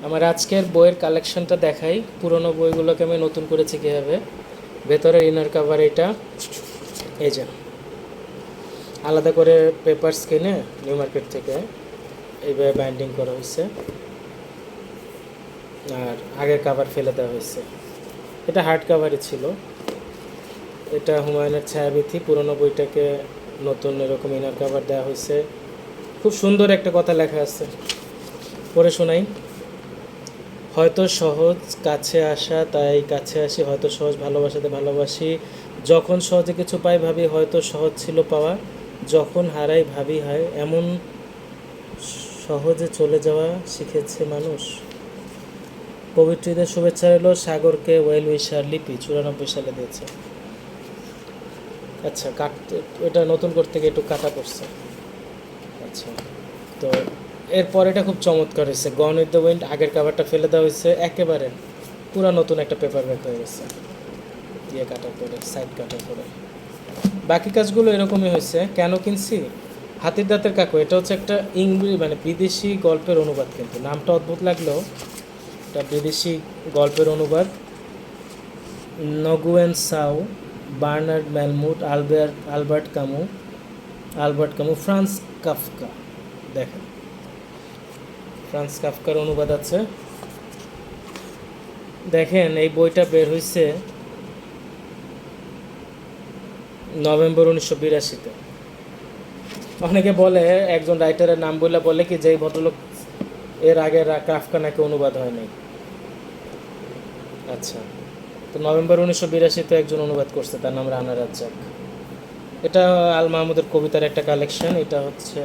আমার আজকের বইয়ের কালেকশনটা দেখাই। পুরনো বইগুলোকে আমি নতুন করেছি কীভাবে। ভেতরের ইনার কাভার এটা, এই যে আলাদা করে পেপারস কিনে নিউ মার্কেট থেকে এইভাবে বাইন্ডিং করা হয়েছে, আর আগের কাভার ফেলে দেওয়া হয়েছে। এটা হার্ড কাভারই ছিল। এটা হুমায়ুনের ছায়াবিথি, পুরনো বইটাকে নতুন এরকম ইনার কাভার দেওয়া হয়েছে। খুব সুন্দর একটা কথা লেখা আছে, পড়ে শোনাই। হয়তো সহজ কাছে আসা, তাই কাছে আসি, হয়তো সহজ ভালোবাসাতে ভালোবাসি। যখন সহজে কিছু পাই ভাবি হয়তো সহজ ছিল পাওয়া, যখন হারাই ভাবি হয় এমন সহজে চলে যাওয়া শিখেছে মানুষ। পবিত্র ঈদের শুভেচ্ছা রইল সাগরকে, ওয়েল উইশার লিপি 94 সালে দিয়েছে। আচ্ছা, কাটতে এটা নতুন করতে গিয়ে একটু কাটা পড়ছে। আচ্ছা, তো এরপর এটা খুব চমৎকার হয়েছে। গন উইথ দ্য উইন্ড, আগের কাভারটা ফেলে দেওয়া হয়েছে, একেবারে পুরা নতুন একটা পেপার ব্যাক হয়ে গেছে দিয়ে কাটার পরে, সাইড কাটার পরে। বাকি কাজগুলো এরকমই হয়েছে। কেন কিনছি? হাতির দাঁতের কাকু, এটা হচ্ছে একটা ইংরেজি মানে বিদেশি গল্পের অনুবাদ, কিন্তু নামটা অদ্ভুত লাগলেও এটা বিদেশি গল্পের অনুবাদ। Nguyen Sau, Bernard Malamud, Albert Camus, Franz Kafka. দেখেন, ফ্রান্স কাফকার অনুবাদ আছে। দেখেন, এই বইটা বের হয়েছে নভেম্বর 1982-তে। অনেকে বলে, একজন রাইটারের নাম বলে বলে কি যে এই ভদ্রলোক এর আগে কাফকা নাকি অনুবাদ হয়নি। আচ্ছা, তো নভেম্বর 1982-তে একজন অনুবাদ করছে, তার নাম রানা রাজ্জাক। এটা আল মাহমুদের কবিতার একটা কালেকশন। এটা হচ্ছে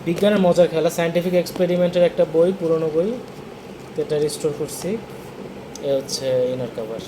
বিজ্ঞানের মজার খেলা, সায়েন্টিফিক এক্সপেরিমেন্টের একটা বই, পুরনো বই। তো এটা রিস্টোর করছি। এ হচ্ছে ইনার কাভার।